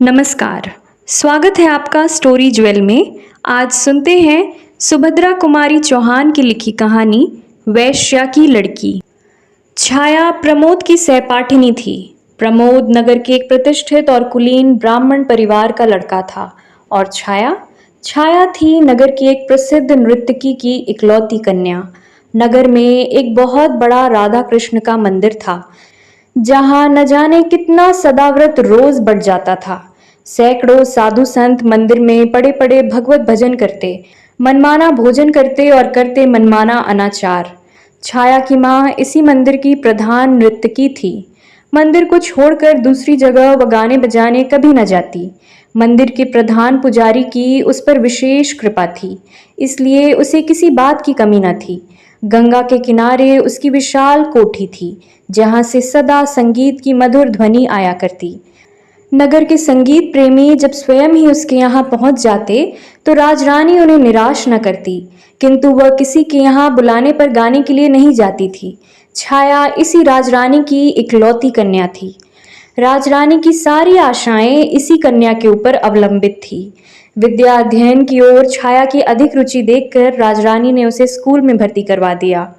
नमस्कार। स्वागत है आपका स्टोरी ज्वेल में। आज सुनते हैं सुभद्रा कुमारी चौहान की लिखी कहानी वैश्या की लड़की। छाया प्रमोद की सहपाठिनी थी। प्रमोद नगर के एक प्रतिष्ठित और कुलीन ब्राह्मण परिवार का लड़का था और छाया छाया थी नगर की एक प्रसिद्ध नर्तकी की इकलौती कन्या। नगर में एक बहुत बड़ा राधा कृष्ण का मंदिर था जहां न जाने कितना सदाव्रत रोज बढ़ जाता था। सैकड़ों साधु संत मंदिर में पड़े पड़े भगवत भजन करते, मनमाना भोजन करते और करते मनमाना अनाचार। छाया की माँ इसी मंदिर की प्रधान नर्तकी थी। मंदिर को छोड़कर दूसरी जगह वह गाने बजाने कभी न जाती। मंदिर के प्रधान पुजारी की उस पर विशेष कृपा थी, इसलिए उसे किसी बात की कमी न थी। गंगा के किनारे उसकी विशाल कोठी थी, जहां से सदा संगीत की मधुर ध्वनि आया करती। नगर के संगीत प्रेमी जब स्वयं ही उसके यहाँ पहुंच जाते तो राजरानी उन्हें निराश न करती, किंतु वह किसी के यहाँ बुलाने पर गाने के लिए नहीं जाती थी। छाया इसी राजरानी की इकलौती कन्या थी। राजरानी की सारी आशाएं इसी कन्या के ऊपर अवलंबित थी। विद्या अध्ययन की ओर छाया की अधिक रुचि देखकर राजरानी ने उसे स्कूल में भर्ती करवा दिया।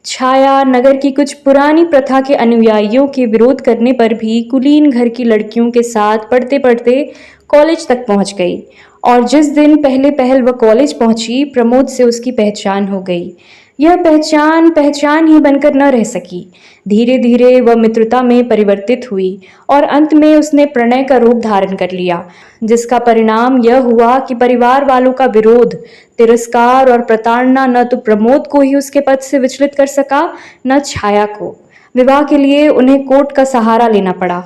छाया नगर की कुछ पुरानी प्रथा के अनुयायियों के विरोध करने पर भी कुलीन घर की लड़कियों के साथ पढ़ते पढ़ते कॉलेज तक पहुंच गई और जिस दिन पहले पहल वह कॉलेज पहुंची, प्रमोद से उसकी पहचान हो गई। यह पहचान पहचान ही बनकर न रह सकी। धीरे धीरे वह मित्रता में परिवर्तित हुई और अंत में उसने प्रणय का रूप धारण कर लिया, जिसका परिणाम यह हुआ कि परिवार वालों का विरोध, तिरस्कार और प्रताड़ना न तो प्रमोद को ही उसके पद से विचलित कर सका, न छाया को। विवाह के लिए उन्हें कोर्ट का सहारा लेना पड़ा।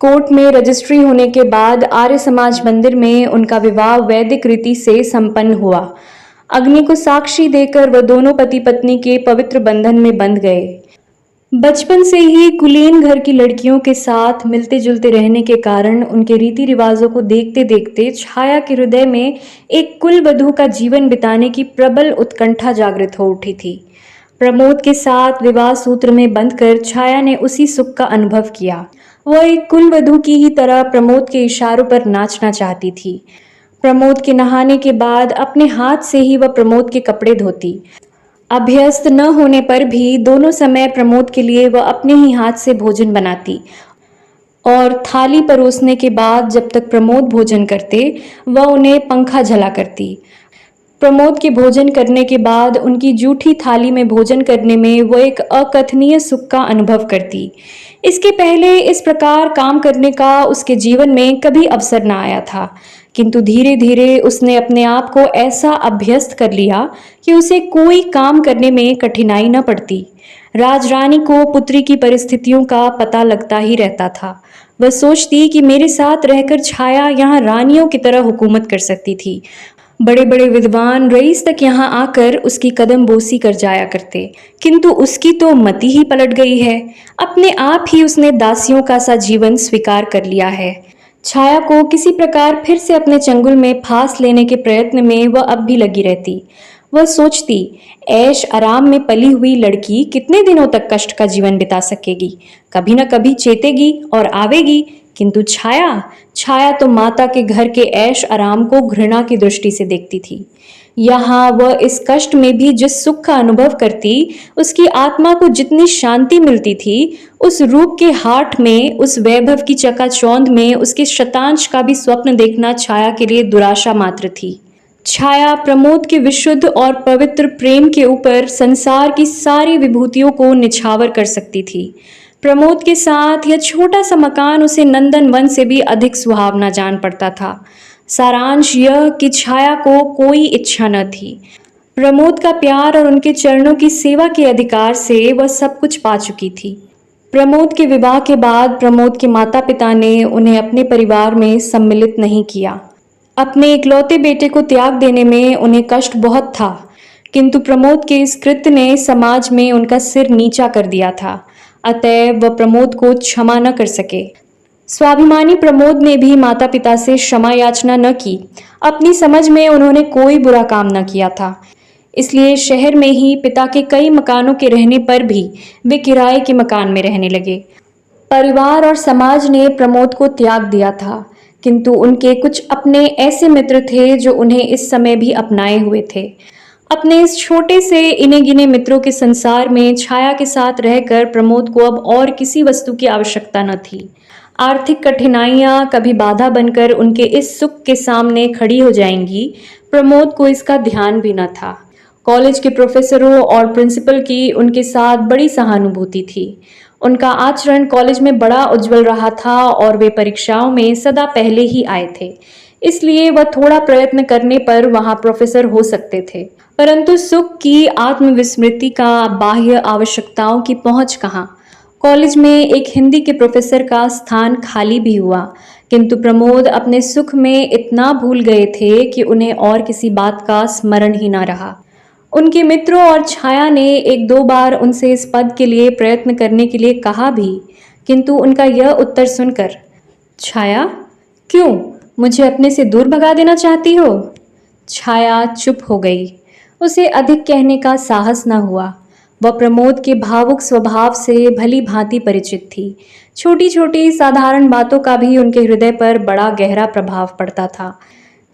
कोर्ट में रजिस्ट्री होने के बाद आर्य समाज मंदिर में उनका विवाह वैदिक रीति से संपन्न हुआ। अग्नि को साक्षी देकर वह दोनों पति पत्नी के पवित्र बंधन में बंध गए। बचपन से ही कुलीन घर की लड़कियों के साथ मिलते जुलते रहने के कारण उनके रीति रिवाजों को देखते देखते छाया के हृदय में एक कुल वधू का जीवन बिताने की प्रबल उत्कंठा जागृत हो उठी थी। प्रमोद के साथ विवाह सूत्र में बंधकर छाया ने उसी सुख का अनुभव किया। वह एक कुल वधू की ही तरह प्रमोद के इशारों पर नाचना चाहती थी। प्रमोद के नहाने के बाद अपने हाथ से ही वह प्रमोद के कपड़े धोती। अभ्यस्त न होने पर भी दोनों समय प्रमोद के लिए वह अपने ही हाथ से भोजन बनाती और थाली परोसने के बाद जब तक प्रमोद भोजन करते वह उन्हें पंखा झला करती। प्रमोद के भोजन करने के बाद उनकी जूठी थाली में भोजन करने में वह एक अकथनीय सुख का अनुभव करती। इसके पहले इस प्रकार काम करने का उसके जीवन में कभी अवसर न आया था, किंतु धीरे धीरे उसने अपने आप को ऐसा अभ्यस्त कर लिया कि उसे कोई काम करने में कठिनाई न पड़ती। राजरानी को पुत्री की परिस्थितियों का पता लगता ही रहता था। वह सोचती कि मेरे साथ रहकर छाया यहाँ रानियों की तरह हुकूमत कर सकती थी। बड़े बड़े विद्वान रईस तक यहाँ आकर उसकी कदम बोसी कर जाया करते, किंतु उसकी तो मति ही पलट गई है। अपने आप ही उसने दासियों का सा जीवन स्वीकार कर लिया है। छाया को किसी प्रकार फिर से अपने चंगुल में फांस लेने के प्रयत्न में वह अब भी लगी रहती। वह सोचती, ऐश आराम में पली हुई लड़की कितने दिनों तक कष्ट का जीवन बिता सकेगी, कभी न कभी चेतेगी और आवेगी। किंतु छाया छाया तो माता के घर के ऐश आराम को घृणा की दृष्टि से देखती थी। यहाँ वह इस कष्ट में भी जिस सुख का अनुभव करती, उसकी आत्मा को जितनी शांति मिलती थी, उस रूप के हाट में, उस वैभव की चकाचौंध में उसके शतांश का भी स्वप्न देखना छाया के लिए दुराशा मात्र थी। छाया प्रमोद के विशुद्ध और पवित्र प्रेम के ऊपर संसार की सारी विभूतियों को निछावर कर सकती थी। प्रमोद के साथ यह छोटा सा मकान उसे नंदन वन से भी अधिक सुहावना जान पड़ता था। सारांश यह कि छाया को कोई इच्छा न थी। प्रमोद का प्यार और उनके चरणों की सेवा के अधिकार से वह सब कुछ पा चुकी थी। प्रमोद के विवाह के बाद प्रमोद के माता पिता ने उन्हें अपने परिवार में सम्मिलित नहीं किया। अपने इकलौते बेटे को त्याग देने में उन्हें कष्ट बहुत था, किंतु प्रमोद के इस कृत्य ने समाज में उनका सिर नीचा कर दिया था। अतएव वह प्रमोद को क्षमा न कर सके। स्वाभिमानी प्रमोद ने भी माता पिता से क्षमा याचना न की। अपनी समझ में उन्होंने कोई बुरा काम न किया था, इसलिए शहर में ही पिता के कई मकानों के रहने पर भी वे किराए के मकान में रहने लगे। परिवार और समाज ने प्रमोद को त्याग दिया था। किंतु उनके कुछ अपने ऐसे मित्र थे जो उन्हें इस समय भी अपनाए हुए थे। अपने इस छोटे से इने गिने मित्रों के संसार में छाया के साथ रहकर प्रमोद को अब और किसी वस्तु की आवश्यकता न थी। आर्थिक कठिनाइयां कभी बाधा बनकर उनके इस सुख के सामने खड़ी हो जाएंगी, प्रमोद को इसका ध्यान भी न था। कॉलेज के प्रोफेसरों और प्रिंसिपल की उनके साथ बड़ी सहानुभूति थी। उनका आचरण कॉलेज में बड़ा उज्जवल रहा था और वे परीक्षाओं में सदा पहले ही आए थे, इसलिए वह थोड़ा प्रयत्न करने पर वहां प्रोफेसर हो सकते थे। परंतु सुख की आत्मविस्मृति का बाह्य आवश्यकताओं की पहुंच कहाँ। कॉलेज में एक हिंदी के प्रोफेसर का स्थान खाली भी हुआ, किंतु प्रमोद अपने सुख में इतना भूल गए थे कि उन्हें और किसी बात का स्मरण ही न रहा। उनके मित्रों और छाया ने एक दो बार उनसे इस पद के लिए प्रयत्न करने के लिए कहा भी, किंतु उनका यह उत्तर सुनकर, छाया, क्यों मुझे अपने से दूर भगा देना चाहती हो? छाया चुप हो गई। उसे अधिक कहने का साहस न हुआ। वह प्रमोद के भावुक स्वभाव से भली भांति परिचित थी। छोटी छोटी साधारण बातों का भी उनके हृदय पर बड़ा गहरा प्रभाव पड़ता था।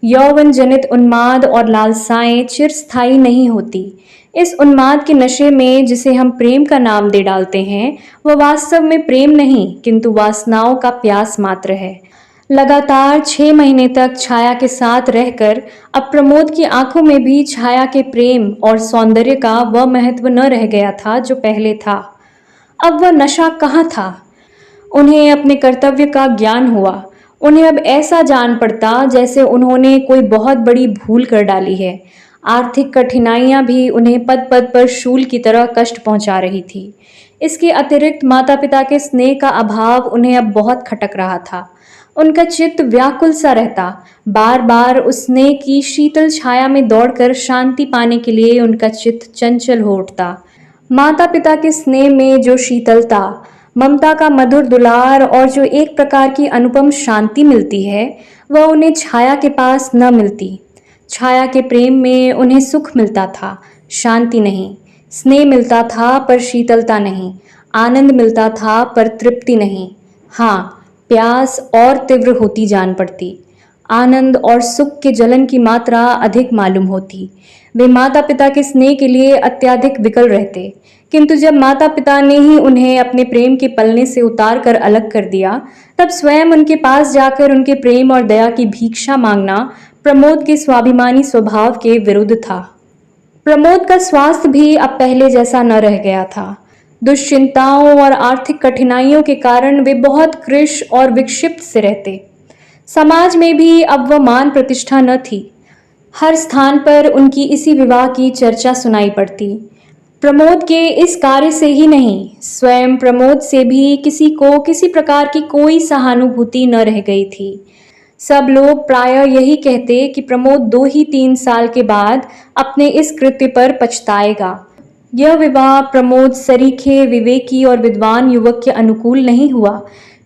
यौवन जनित उन्माद और लालसाएं चिरस्थायी नहीं होती। इस उन्माद के नशे में जिसे हम प्रेम का नाम दे डालते हैं, वह वास्तव में प्रेम नहीं किंतु वासनाओं का प्यास मात्र है। लगातार 6 महीने तक छाया के साथ रहकर अब प्रमोद की आंखों में भी छाया के प्रेम और सौंदर्य का वह महत्व न रह गया था जो पहले था। अब वह नशा कहाँ था? उन्हें अपने कर्तव्य का ज्ञान हुआ। उन्हें अब ऐसा जान पड़ता जैसे उन्होंने कोई बहुत बड़ी भूल कर डाली है। आर्थिक कठिनाइयां भी उन्हें पद पद पर शूल की तरह कष्ट पहुंचा रही थी। इसके अतिरिक्त माता पिता के स्नेह का अभाव उन्हें अब बहुत खटक रहा था। उनका चित्त व्याकुल सा रहता, बार बार उस स्नेह की शीतल छाया में दौड़कर शांति पाने के लिए उनका चित्त चंचल हो उठता। माता पिता के स्नेह में जो शीतलता, ममता का मधुर दुलार और जो एक प्रकार की अनुपम शांति मिलती है, वह उन्हें छाया के पास न मिलती। छाया के प्रेम में उन्हें सुख मिलता था, शांति नहीं। स्नेह मिलता था पर शीतलता नहीं। आनंद मिलता था पर तृप्ति नहीं। हाँ, प्यास और तीव्र होती जान पड़ती। आनंद और सुख के जलन की मात्रा अधिक मालूम होती। वे माता पिता के स्नेह के लिए अत्यधिक विकल रहते, किंतु जब माता पिता ने ही उन्हें अपने प्रेम के पलने से उतार कर अलग कर दिया, तब स्वयं उनके पास जाकर उनके प्रेम और दया की भिक्षा मांगना प्रमोद के स्वाभिमानी स्वभाव के विरुद्ध था। प्रमोद का स्वास्थ्य भी अब पहले जैसा न रह गया था। दुश्चिंताओं और आर्थिक कठिनाइयों के कारण वे बहुत कृश और विक्षिप्त से रहते। समाज में भी अब वह मान प्रतिष्ठा न थी। हर स्थान पर उनकी इसी विवाह की चर्चा सुनाई पड़ती। प्रमोद के इस कार्य से ही नहीं, स्वयं प्रमोद से भी किसी को किसी प्रकार की कोई सहानुभूति न रह गई थी। सब लोग प्रायः यही कहते कि प्रमोद 2 ही 3 साल के बाद अपने इस कृत्य पर पछताएगा। यह विवाह प्रमोद सरीखे, विवेकी और विद्वान युवक के अनुकूल नहीं हुआ।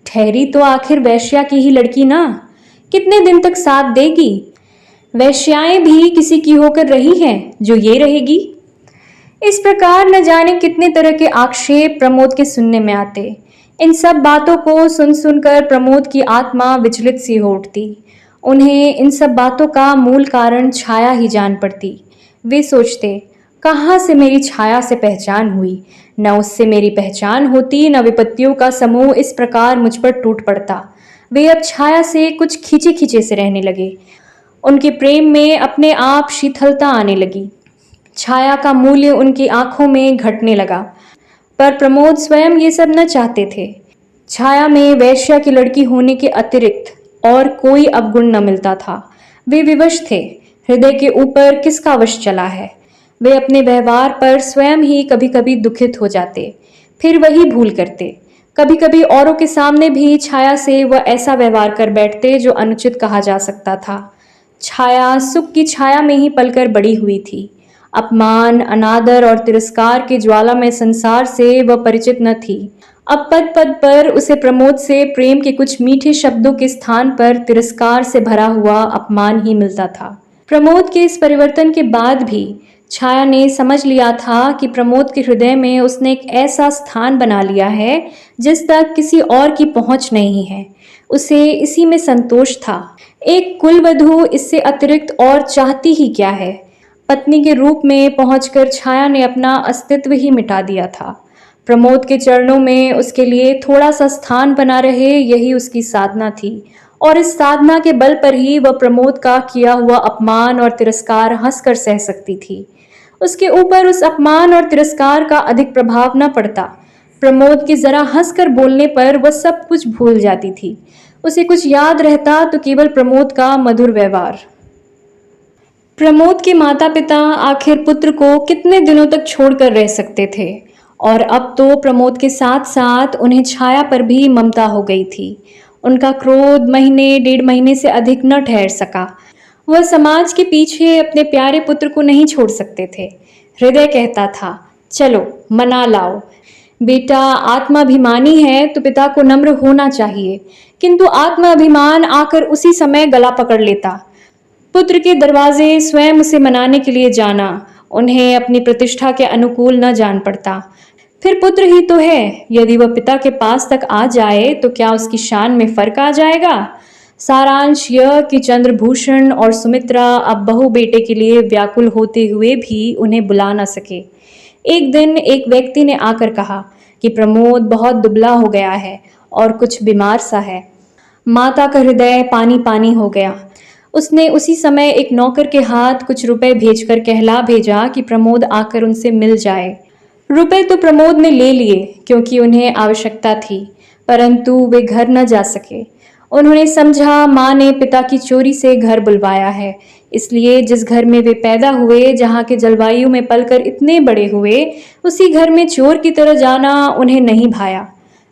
ठहरी तो आखिर वैश्या की ही लड़की ना, कितने दिन तक साथ देगी? वैश्याएं भी किसी की होकर रही हैं जो ये रहेगी। इस प्रकार न जाने कितने तरह के आक्षेप प्रमोद के सुनने में आते। इन सब बातों को सुन सुनकर प्रमोद की आत्मा विचलित सी हो उठती। उन्हें इन सब बातों का मूल कारण छाया ही जान पड़ती। वे सोचते, कहाँ से मेरी छाया से पहचान हुई? न उससे मेरी पहचान होती, न विपत्तियों का समूह इस प्रकार मुझ पर टूट पड़ता। वे अब छाया से कुछ खींचे खींचे से रहने लगे। उनके प्रेम में अपने आप शीतलता आने लगी। छाया का मूल्य उनकी आंखों में घटने लगा। पर प्रमोद स्वयं ये सब न चाहते थे। छाया में वैश्या की लड़की होने के अतिरिक्त और कोई अवगुण न मिलता था। वे विवश थे। हृदय के ऊपर किसका वश चला है? वे अपने व्यवहार पर स्वयं ही कभी कभी दुखित हो जाते, फिर वही भूल करते। कभी कभी औरों के सामने भी छाया से वह ऐसा व्यवहार कर बैठते जो अनुचित कहा जा सकता था। छाया सुख की छाया में ही पलकर बड़ी हुई थी। अपमान, अनादर और तिरस्कार के ज्वाला में संसार से वह परिचित न थी। अब पद पद पर उसे प्रमोद से प्रेम के कुछ मीठे शब्दों के स्थान पर तिरस्कार से भरा हुआ अपमान ही मिलता था। प्रमोद के इस परिवर्तन के बाद भी छाया ने समझ लिया था कि प्रमोद के हृदय में उसने एक ऐसा स्थान बना लिया है जिस तक किसी और की पहुंच नहीं है। उसे इसी में संतोष था। एक कुलवधू इससे अतिरिक्त और चाहती ही क्या है। पत्नी के रूप में पहुंचकर छाया ने अपना अस्तित्व ही मिटा दिया था। प्रमोद के चरणों में उसके लिए थोड़ा सा स्थान बना रहे, यही उसकी साधना थी। और इस साधना के बल पर ही वह प्रमोद का किया हुआ अपमान और तिरस्कार हंसकर सह सकती थी। उसके ऊपर उस अपमान और तिरस्कार का अधिक प्रभाव न पड़ता। प्रमोद के जरा हंसकर बोलने पर वह सब कुछ भूल जाती थी। उसे कुछ याद रहता तो केवल प्रमोद का मधुर व्यवहार। प्रमोद के माता पिता आखिर पुत्र को कितने दिनों तक छोड़कर रह सकते थे, और अब तो प्रमोद के साथ साथ उन्हें छाया पर भी ममता हो गई थी। उनका क्रोध महीने डेढ़ महीने से अधिक न ठहर सका। वह समाज के पीछे अपने प्यारे पुत्र को नहीं छोड़ सकते थे। हृदय कहता था, चलो मना लाओ। बेटा आत्माभिमानी है तो पिता को नम्र होना चाहिए, किंतु आत्माभिमान आकर उसी समय गला पकड़ लेता। पुत्र के दरवाजे स्वयं उसे मनाने के लिए जाना उन्हें अपनी प्रतिष्ठा के अनुकूल न जान पड़ता। फिर पुत्र ही तो है, यदि वह पिता के पास तक आ जाए तो क्या उसकी शान में फर्क आ जाएगा। सारांश यह कि चंद्रभूषण और सुमित्रा अब बहू बेटे के लिए व्याकुल होते हुए भी उन्हें बुला न सके। एक दिन एक व्यक्ति ने आकर कहा कि प्रमोद बहुत दुबला हो गया है और कुछ बीमार सा है। माता का हृदय पानी पानी हो गया। उसने उसी समय एक नौकर के हाथ कुछ रुपए भेजकर कहला भेजा कि प्रमोद आकर उनसे मिल जाए। रुपए तो प्रमोद ने ले लिए क्योंकि उन्हें आवश्यकता थी, परंतु वे घर न जा सके। उन्होंने समझा माँ ने पिता की चोरी से घर बुलवाया है, इसलिए जिस घर में वे पैदा हुए, जहाँ के जलवायु में पलकर इतने बड़े हुए, उसी घर में चोर की तरह जाना उन्हें नहीं भाया।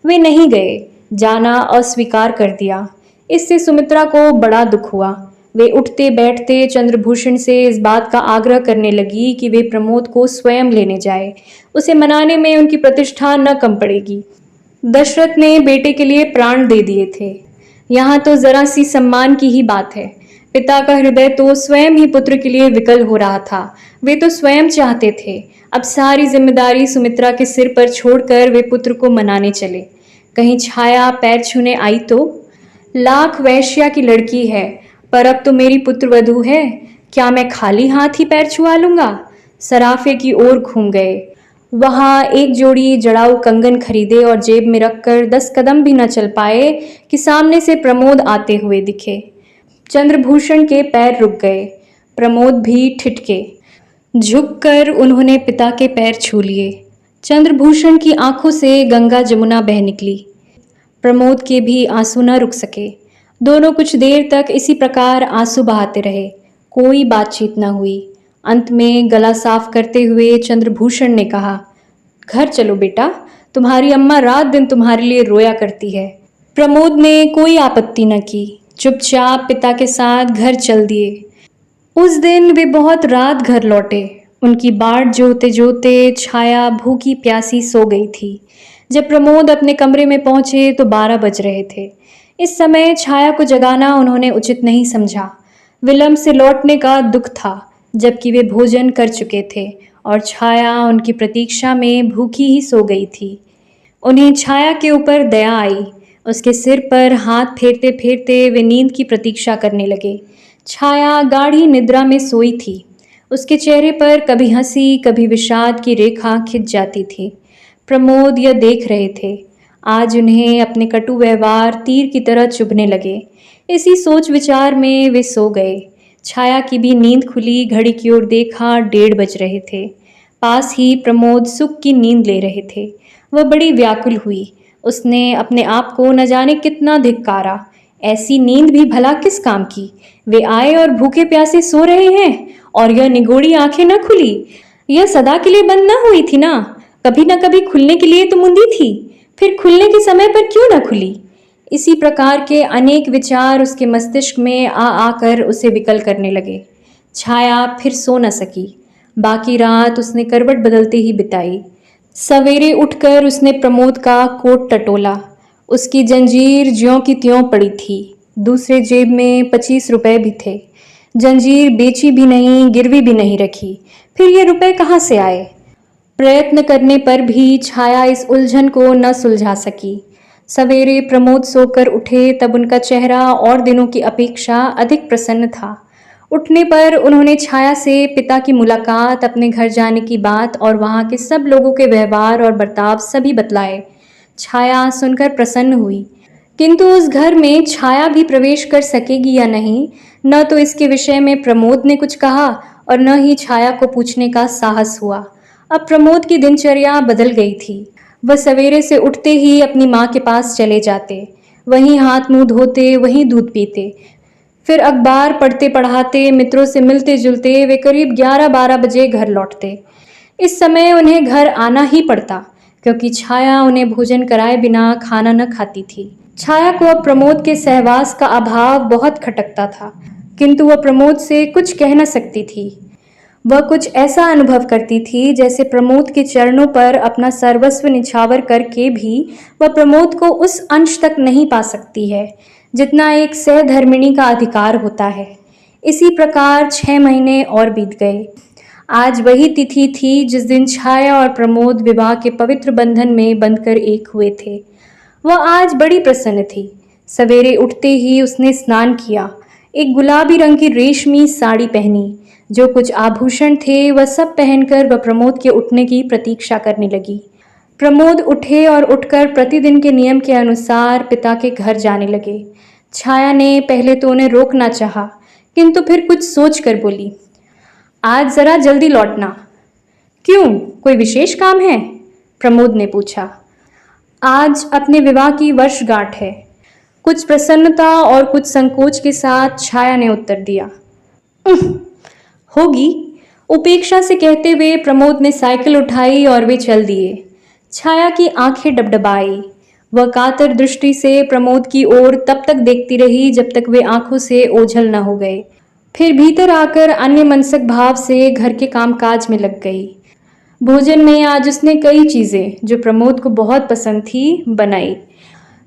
वे नहीं गए, जाना अस्वीकार कर दिया। इससे सुमित्रा को बड़ा दुख हुआ। वे उठते बैठते चंद्रभूषण से इस बात का आग्रह करने लगी कि वे प्रमोद को स्वयं लेने जाए। उसे मनाने में उनकी प्रतिष्ठा न कम पड़ेगी। दशरथ ने बेटे के लिए प्राण दे दिए थे, यहाँ तो जरा सी सम्मान की ही बात है। पिता का हृदय तो स्वयं ही पुत्र के लिए विकल हो रहा था। वे तो स्वयं चाहते थे अब सारी जिम्मेदारी सुमित्रा के सिर पर छोड़कर वे पुत्र को मनाने चले। कहीं छाया पैर छूने आई तो। लाख वैश्या की लड़की है, पर अब तो मेरी पुत्रवधू है, क्या मैं खाली हाथ ही पैर छुआ लूंगा। सराफे की ओर घूम गए। वहां एक जोड़ी जड़ाऊ कंगन खरीदे और जेब में रखकर 10 कदम भी न चल पाए कि सामने से प्रमोद आते हुए दिखे। चंद्रभूषण के पैर रुक गए। प्रमोद भी ठिठके। झुककर उन्होंने पिता के पैर छू लिए। चंद्रभूषण की आंखों से गंगा जमुना बह निकली। प्रमोद के भी आंसू न रुक सके। दोनों कुछ देर तक इसी प्रकार आंसू बहाते रहे। कोई बातचीत न हुई। अंत में गला साफ करते हुए चंद्रभूषण ने कहा, घर चलो बेटा, तुम्हारी अम्मा रात दिन तुम्हारे लिए रोया करती है। प्रमोद ने कोई आपत्ति न की, चुपचाप पिता के साथ घर चल दिए। उस दिन वे बहुत रात घर लौटे। उनकी बाट जोते जोते छाया भूखी प्यासी सो गई थी। जब प्रमोद अपने कमरे में पहुंचे तो 12 बज रहे थे। इस समय छाया को जगाना उन्होंने उचित नहीं समझा। विलंब से लौटने का दुख था, जबकि वे भोजन कर चुके थे और छाया उनकी प्रतीक्षा में भूखी ही सो गई थी। उन्हें छाया के ऊपर दया आई। उसके सिर पर हाथ फेरते फेरते वे नींद की प्रतीक्षा करने लगे। छाया गाढ़ी निद्रा में सोई थी। उसके चेहरे पर कभी हंसी कभी विषाद की रेखा खिंच जाती थी। प्रमोद यह देख रहे थे। आज उन्हें अपने कटु व्यवहार तीर की तरह चुभने लगे। इसी सोच विचार में वे सो गए। छाया की भी नींद खुली। घड़ी की ओर देखा, 1:30 बज रहे थे। पास ही प्रमोद सुख की नींद ले रहे थे। वह बड़ी व्याकुल हुई। उसने अपने आप को न जाने कितना धिक्कारा। ऐसी नींद भी भला किस काम की। वे आए और भूखे प्यासे सो रहे हैं, और यह निगोड़ी आंखें न खुली। यह सदा के लिए बंद न हुई थी ना, कभी न कभी खुलने के लिए तो मुंदी थी, फिर खुलने के समय पर क्यों न खुली। इसी प्रकार के अनेक विचार उसके मस्तिष्क में आकर उसे विकल करने लगे। छाया फिर सो न सकी। बाकी रात उसने करवट बदलते ही बिताई। सवेरे उठकर उसने प्रमोद का कोट टटोला। उसकी जंजीर ज्यों की त्यों पड़ी थी। दूसरे जेब में 25 रुपए भी थे। जंजीर बेची भी नहीं, गिरवी भी नहीं रखी। फिर ये रुपए कहाँ से आए? प्रयत्न करने पर भी छाया इस उलझन को न सुलझा सकी। सवेरे प्रमोद सोकर उठे तब उनका चेहरा और दिनों की अपेक्षा अधिक प्रसन्न था। उठने पर उन्होंने छाया से पिता की मुलाकात, अपने घर जाने की बात और वहाँ के सब लोगों के व्यवहार और बर्ताव सभी बतलाए। छाया सुनकर प्रसन्न हुई, किंतु उस घर में छाया भी प्रवेश कर सकेगी या नहीं, न तो इसके विषय में प्रमोद ने कुछ कहा और न ही छाया को पूछने का साहस हुआ। अब प्रमोद की दिनचर्या बदल गई थी। वह सवेरे से उठते ही अपनी माँ के पास चले जाते, वहीं हाथ मुंह धोते, वहीं दूध पीते, फिर अखबार पढ़ते पढ़ाते, मित्रों से मिलते जुलते वे करीब 11-12 बजे घर लौटते। इस समय उन्हें घर आना ही पड़ता, क्योंकि छाया उन्हें भोजन कराए बिना खाना न खाती थी। छाया को अब प्रमोद के सहवास का अभाव बहुत खटकता था, किंतु वह प्रमोद से कुछ कह न सकती थी। वह कुछ ऐसा अनुभव करती थी जैसे प्रमोद के चरणों पर अपना सर्वस्व निछावर करके भी वह प्रमोद को उस अंश तक नहीं पा सकती है जितना एक सहधर्मिणी का अधिकार होता है। इसी प्रकार 6 महीने और बीत गए। आज वही तिथि थी जिस दिन छाया और प्रमोद विवाह के पवित्र बंधन में बंधकर एक हुए थे। वह आज बड़ी प्रसन्न थी। सवेरे उठते ही उसने स्नान किया, एक गुलाबी रंग की रेशमी साड़ी पहनी, जो कुछ आभूषण थे वह सब पहनकर वह प्रमोद के उठने की प्रतीक्षा करने लगी। प्रमोद उठे और उठकर प्रतिदिन के नियम के अनुसार पिता के घर जाने लगे। छाया ने पहले तो उन्हें रोकना चाहा, किंतु फिर कुछ सोचकर बोली, आज जरा जल्दी लौटना। क्यों, कोई विशेष काम है? प्रमोद ने पूछा। आज अपने विवाह की वर्षगांठ है। कुछ प्रसन्नता और कुछ संकोच के साथ छाया ने उत्तर दिया। होगी, उपेक्षा से कहते हुए प्रमोद ने साइकिल उठाई और वे चल दिए। छाया की आंखें डबडबाई। वह कातर दृष्टि से प्रमोद की ओर तब तक देखती रही जब तक वे आंखों से ओझल न हो गए। फिर भीतर आकर अन्य मनसक भाव से घर के कामकाज में लग गई। भोजन में आज उसने कई चीजें जो प्रमोद को बहुत पसंद थी बनाई,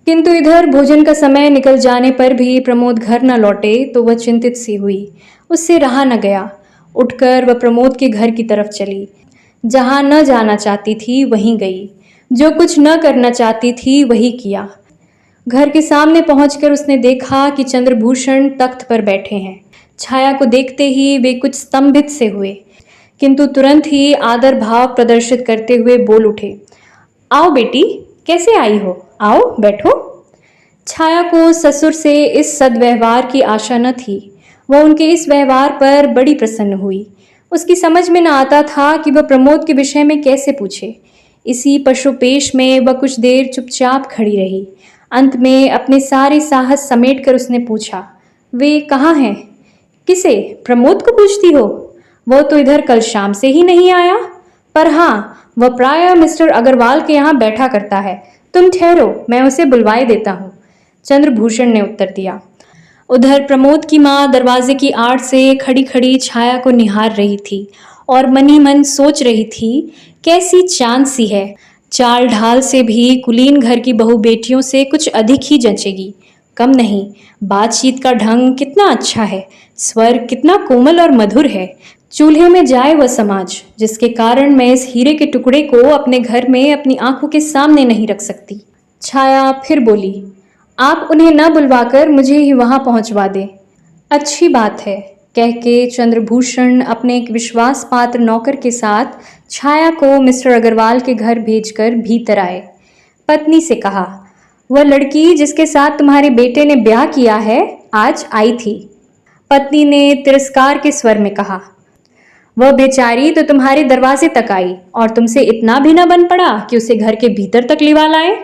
किंतु इधर भोजन का समय निकल जाने पर भी प्रमोद घर न लौटे तो वह चिंतित सी हुई। उससे रहा न गया। उठकर वह प्रमोद के घर की तरफ चली। जहां न जाना चाहती थी वहीं गई, जो कुछ न करना चाहती थी वही किया। घर के सामने पहुंचकर उसने देखा कि चंद्रभूषण तख्त पर बैठे हैं। छाया को देखते ही वे कुछ स्तंभित से हुए, किंतु तुरंत ही आदर भाव प्रदर्शित करते हुए बोल उठे, आओ बेटी, कैसे आई हो? आओ बैठो। छाया को ससुर से इस सद्व्यवहार की आशा न थी। वह उनके इस व्यवहार पर बड़ी प्रसन्न हुई। उसकी समझ में न आता था कि वह प्रमोद के विषय में कैसे पूछे। इसी पशुपेश में वह कुछ देर चुपचाप खड़ी रही। अंत में अपने सारे साहस समेटकर उसने पूछा, वे कहाँ हैं? किसे? प्रमोद को पूछती हो? वह तो इधर कल शाम से ही नहीं आया। पर हाँ, वह प्रायः मिस्टर अग्रवाल के यहाँ बैठा करता है। तुम ठहरो, मैं उसे बुलवाए देता हूँ, चंद्रभूषण ने उत्तर दिया। उधर प्रमोद की माँ दरवाजे की आड़ से खड़ी खड़ी छाया को निहार रही थी और मन ही मन सोच रही थी, कैसी चांद सी है, चाल ढाल से भी कुलीन घर की बहू बेटियों से कुछ अधिक ही जचेगी। कम नहीं, बातचीत का ढंग कितना अच्छा है, स्वर कितना कोमल और मधुर है। चूल्हे में जाए वह समाज जिसके कारण मैं इस हीरे के टुकड़े को अपने घर में अपनी आंखों के सामने नहीं रख सकती। छाया फिर बोली, आप उन्हें न बुलवाकर मुझे ही वहां पहुंचवा दें। अच्छी बात है, कह के चंद्रभूषण अपने एक विश्वास पात्र नौकर के साथ छाया को मिस्टर अग्रवाल के घर भेजकर भीतर आए। पत्नी से कहा, वह लड़की जिसके साथ तुम्हारे बेटे ने ब्याह किया है आज आई थी। पत्नी ने तिरस्कार के स्वर में कहा, वह बेचारी तो तुम्हारे दरवाजे तक आई और तुमसे इतना भी न बन पड़ा कि उसे घर के भीतर तक लिवा लाए।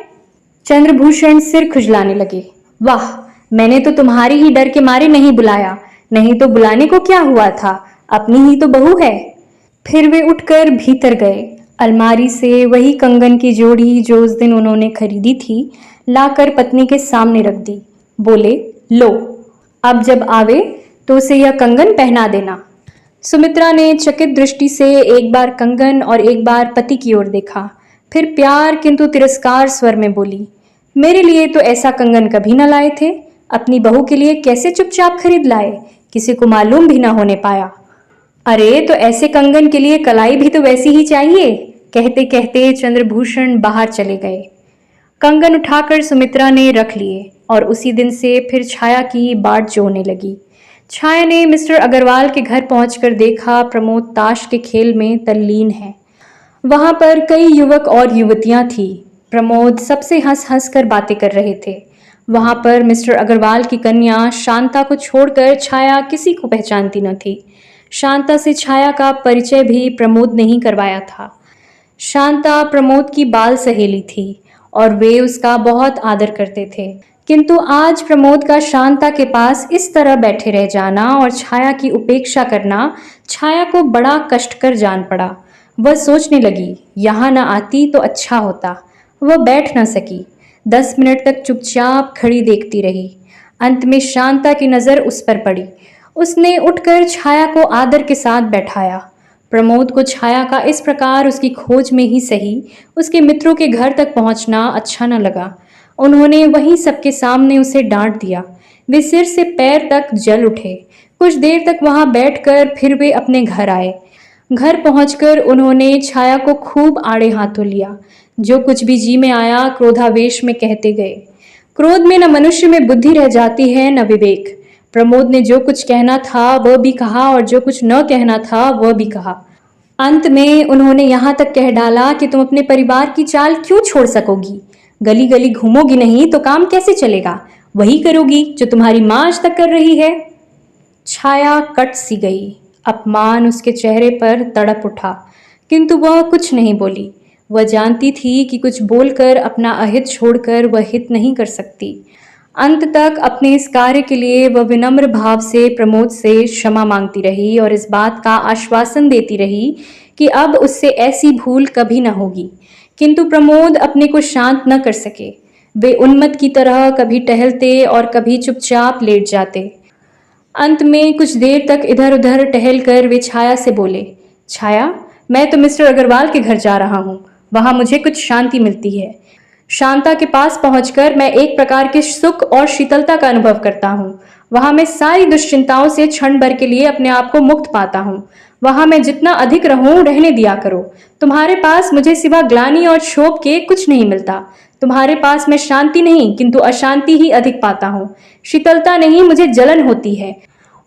चंद्रभूषण सिर खुजलाने लगे। वाह, मैंने तो तुम्हारी ही डर के मारे नहीं बुलाया, नहीं तो बुलाने को क्या हुआ था, अपनी ही तो बहू है। फिर वे उठकर भीतर गए। अलमारी से वही कंगन की जोड़ी जो उस दिन उन्होंने खरीदी थी लाकर पत्नी के सामने रख दी। बोले, लो, अब जब आवे तो उसे यह कंगन पहना देना। सुमित्रा ने चकित दृष्टि से एक बार कंगन और एक बार पति की ओर देखा, फिर प्यार किंतु तिरस्कार स्वर में बोली, मेरे लिए तो ऐसा कंगन कभी न लाए थे, अपनी बहू के लिए कैसे चुपचाप खरीद लाए, किसी को मालूम भी न होने पाया। अरे तो ऐसे कंगन के लिए कलाई भी तो वैसी ही चाहिए। कहते कहते चंद्रभूषण बाहर चले गए। कंगन उठाकर सुमित्रा ने रख लिए और उसी दिन से फिर छाया की बाट जोहने लगी। छाया ने मिस्टर अग्रवाल के घर पहुंचकर देखा प्रमोद ताश के खेल में तल्लीन है। वहां पर कई युवक और युवतियां थी। प्रमोद सबसे हंस हंस कर बातें कर रहे थे। वहां पर मिस्टर अग्रवाल की कन्या शांता को छोड़कर छाया किसी को पहचानती न थी। शांता से छाया का परिचय भी प्रमोद ने ही करवाया था। शांता प्रमोद की बाल सहेली थी और वे उसका बहुत आदर करते थे। किंतु आज प्रमोद का शांता के पास इस तरह बैठे रह जाना और छाया की उपेक्षा करना छाया को बड़ा कष्टकर जान पड़ा। वह सोचने लगी, यहाँ न आती तो अच्छा होता। वह बैठ न सकी। 10 मिनट तक चुपचाप खड़ी देखती रही। अंत में शांता की नज़र उस पर पड़ी। उसने उठकर छाया को आदर के साथ बैठाया। प्रमोद को छाया का इस प्रकार उसकी खोज में ही सही उसके मित्रों के घर तक पहुंचना अच्छा न लगा। उन्होंने वहीं सबके सामने उसे डांट दिया। वे सिर से पैर तक जल उठे। कुछ देर तक वहां बैठकर फिर वे अपने घर आए। घर पहुंचकर उन्होंने छाया को खूब आड़े हाथों लिया। जो कुछ भी जी में आया क्रोधावेश में कहते गए। क्रोध में न मनुष्य में बुद्धि रह जाती है न विवेक। प्रमोद ने जो कुछ कहना था वह भी कहा और जो कुछ न कहना था वह भी कहा। अंत में उन्होंने यहाँ तक कह डाला कि तुम अपने परिवार की चाल क्यों छोड़ सकोगी? गली गली घूमोगी नहीं तो काम कैसे चलेगा? वही करोगी जो तुम्हारी माँ आज तक कर रही है। छाया कट सी गई। अपमान उसके चेहरे पर तड़प उठा, किंतु वह कुछ नहीं बोली। वह जानती थी कि कुछ बोलकर अपना अहित छोड़कर वह हित नहीं कर सकती। अंत तक अपने इस कार्य के लिए वह विनम्र भाव से प्रमोद से क्षमा मांगती रही और इस बात का आश्वासन देती रही कि अब उससे ऐसी भूल कभी न होगी। किंतु प्रमोद अपने को शांत न कर सके। वे उन्मत्त की तरह कभी टहलते और कभी चुपचाप लेट जाते। अंत में कुछ देर तक इधर उधर टहलकर वे छाया से बोले, छाया, मैं तो मिस्टर अग्रवाल के घर जा रहा हूँ। वहां मुझे कुछ शांति मिलती है। शांता के पास पहुंचकर मैं एक प्रकार के सुख और शीतलता का अनुभव करता हूँ। वहां मैं सारी दुश्चिंताओं से क्षण भर के लिए अपने आप को मुक्त पाता हूँ। वहां मैं जितना अधिक रहूं रहने दिया करो। तुम्हारे पास मुझे सिवा ग्लानि और क्षोभ के कुछ नहीं मिलता। तुम्हारे पास मैं शांति नहीं किंतु अशांति ही अधिक पाता हूँ। शीतलता नहीं, मुझे जलन होती है।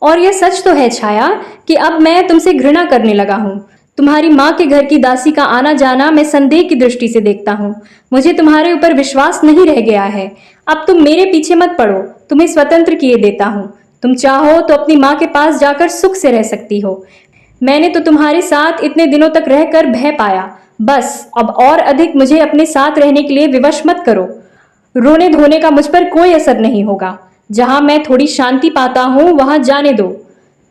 और यह सच तो है छाया कि अब मैं तुमसे घृणा करने लगा हूँ। तुम्हारी माँ के घर की दासी का आना जाना मैं संदेह की दृष्टि से देखता हूँ। मुझे तुम्हारे ऊपर विश्वास नहीं रह गया है। अब तुम मेरे पीछे मत पड़ो। तुम्हें स्वतंत्र किए देता हूँ। तुम चाहो तो अपनी माँ के पास जाकर सुख से रह सकती हो। मैंने तो तुम्हारे साथ इतने दिनों तक रहकर भय पाया। बस अब और अधिक मुझे अपने साथ रहने के लिए विवश मत करो। रोने धोने का मुझ पर कोई असर नहीं होगा। जहां मैं थोड़ी शांति पाता हूं वहां जाने दो।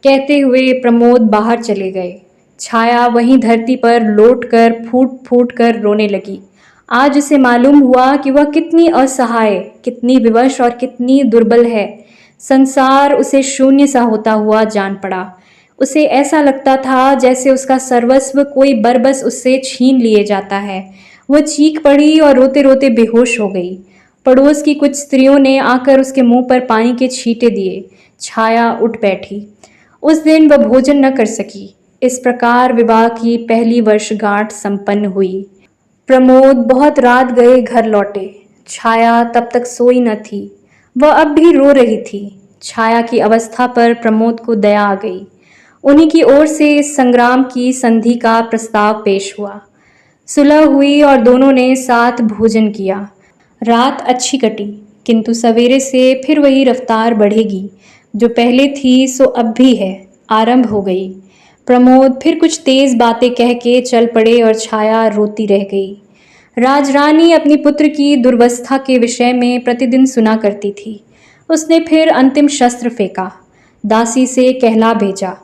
कहते हुए प्रमोद बाहर चले गए। छाया वहीं धरती पर लौट कर फूट फूट कर रोने लगी। आज उसे मालूम हुआ कि वह कितनी असहाय, कितनी विवश और कितनी दुर्बल है। संसार उसे शून्य सा होता हुआ जान पड़ा। उसे ऐसा लगता था जैसे उसका सर्वस्व कोई बरबस उससे छीन लिए जाता है। वह चीख पड़ी और रोते रोते बेहोश हो गई। पड़ोस की कुछ स्त्रियों ने आकर उसके मुंह पर पानी के छींटे दिए। छाया उठ बैठी। उस दिन वह भोजन न कर सकी। इस प्रकार विवाह की पहली वर्षगांठ संपन्न हुई। प्रमोद बहुत रात गए घर लौटे। छाया तब तक सोई न थी। वह अब भी रो रही थी। छाया की अवस्था पर प्रमोद को दया आ गई। उन्हीं की ओर से इस संग्राम की संधि का प्रस्ताव पेश हुआ। सुलह हुई और दोनों ने साथ भोजन किया। रात अच्छी कटी, किंतु सवेरे से फिर वही रफ्तार बढ़ेगी। जो पहले थी सो अब भी है, आरंभ हो गई। प्रमोद फिर कुछ तेज बातें कह के चल पड़े और छाया रोती रह गई। राजरानी अपनी पुत्र की दुर्वस्था के विषय में प्रतिदिन सुना करती थी। उसने फिर अंतिम शस्त्र फेंका। दासी से कहला भेजा,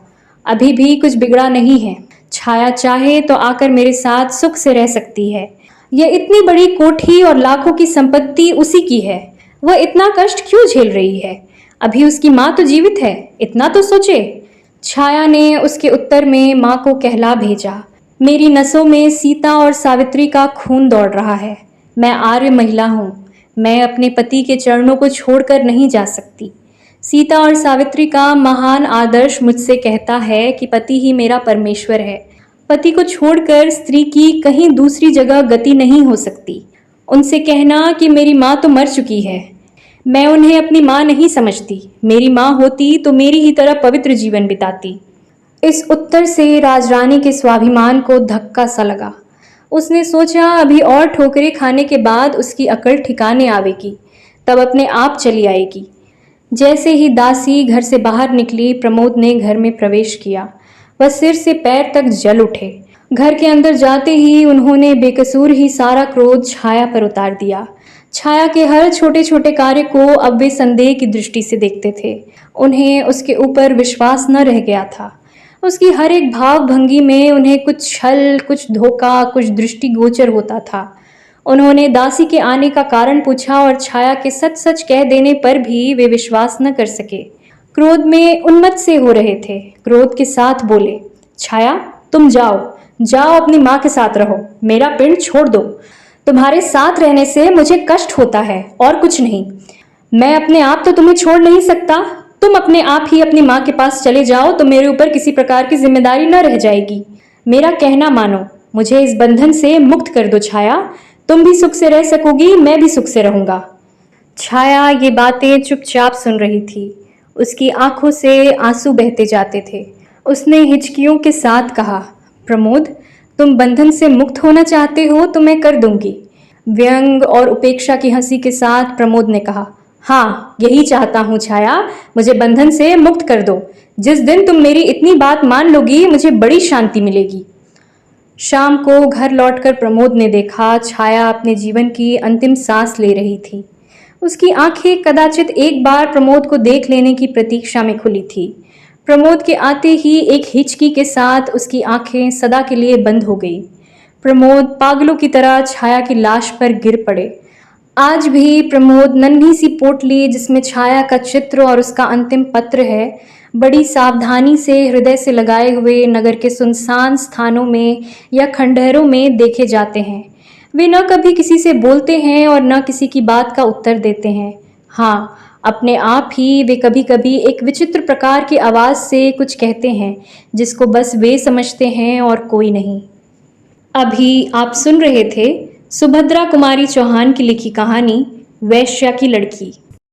अभी भी कुछ बिगड़ा नहीं है। छाया चाहे तो आकर मेरे साथ सुख से रह सकती है। यह इतनी बड़ी कोठी और लाखों की संपत्ति उसी की है। वह इतना कष्ट क्यों झेल रही है? अभी उसकी माँ तो जीवित है, इतना तो सोचे। छाया ने उसके उत्तर में माँ को कहला भेजा, मेरी नसों में सीता और सावित्री का खून दौड़ रहा है। मैं आर्य महिला हूँ। मैं अपने पति के चरणों को छोड़कर नहीं जा सकती। सीता और सावित्री का महान आदर्श मुझसे कहता है कि पति ही मेरा परमेश्वर है। पति को छोड़कर स्त्री की कहीं दूसरी जगह गति नहीं हो सकती। उनसे कहना कि मेरी माँ तो मर चुकी है, मैं उन्हें अपनी माँ नहीं समझती, मेरी माँ होती तो मेरी ही तरह पवित्र जीवन बिताती। इस उत्तर से राजरानी के स्वाभिमान को धक्का सा लगा। उसने सोचा अभी और ठोकरें खाने के बाद उसकी अकल ठिकाने आवेगी, तब अपने आप चली आएगी। जैसे ही दासी घर से बाहर निकली, प्रमोद ने घर में प्रवेश किया। वह सिर से पैर तक जल उठे। घर के अंदर जाते ही उन्होंने बेकसूर ही सारा क्रोध छाया पर उतार दिया। छाया के हर छोटे छोटे कार्य को अब वे संदेह की दृष्टि से देखते थे। उन्हें उसके ऊपर विश्वास न रह गया था। उसकी हर एक भाव भंगी में उन्हें कुछ छल, कुछ धोखा, कुछ दृष्टिगोचर होता था। उन्होंने दासी के आने का कारण पूछा और छाया के सच सच कह देने पर भी वे विश्वास न कर सके। क्रोध में उन्मत्त से हो रहे थे। क्रोध के साथ बोले, छाया तुम जाओ, जाओ अपनी माँ के साथ रहो, मेरा पिंड छोड़ दो। तुम्हारे साथ रहने से मुझे कष्ट होता है और कुछ नहीं। मैं अपने आप तो तुम्हें छोड़ नहीं सकता। तुम अपने आप ही अपनी माँ के पास चले जाओ तो मेरे ऊपर किसी प्रकार की जिम्मेदारी न रह जाएगी। मेरा कहना मानो, मुझे इस बंधन से मुक्त कर दो छाया। तुम भी सुख से रह सकोगी, मैं भी सुख से रहूंगा। छाया ये बातें चुपचाप सुन रही थी। उसकी आंखों से आंसू बहते जाते थे। उसने हिचकियों के साथ कहा, प्रमोद, तुम बंधन से मुक्त होना चाहते हो तो मैं कर दूंगी। व्यंग और उपेक्षा की हंसी के साथ प्रमोद ने कहा, हाँ यही चाहता हूँ छाया, मुझे बंधन से मुक्त कर दो। जिस दिन तुम मेरी इतनी बात मान लोगी मुझे बड़ी शांति मिलेगी। शाम को घर लौटकर प्रमोद ने देखा छाया अपने जीवन की अंतिम सांस ले रही थी। उसकी आंखें कदाचित एक बार प्रमोद को देख लेने की प्रतीक्षा में खुली थी। प्रमोद के आते ही एक हिचकी के साथ उसकी आंखें सदा के लिए बंद हो गई। प्रमोद पागलों की तरह छाया की लाश पर गिर पड़े। आज भी प्रमोद नन्ही सी पोटली जिसमें छाया का चित्र और उसका अंतिम पत्र है, बड़ी सावधानी से हृदय से लगाए हुए नगर के सुनसान स्थानों में या खंडहरों में देखे जाते हैं। वे न कभी किसी से बोलते हैं और न किसी की बात का उत्तर देते हैं। हाँ, अपने आप ही वे कभी कभी एक विचित्र प्रकार की आवाज़ से कुछ कहते हैं जिसको बस वे समझते हैं और कोई नहीं। अभी आप सुन रहे थे सुभद्रा कुमारी चौहान की लिखी कहानी वैश्या की लड़की।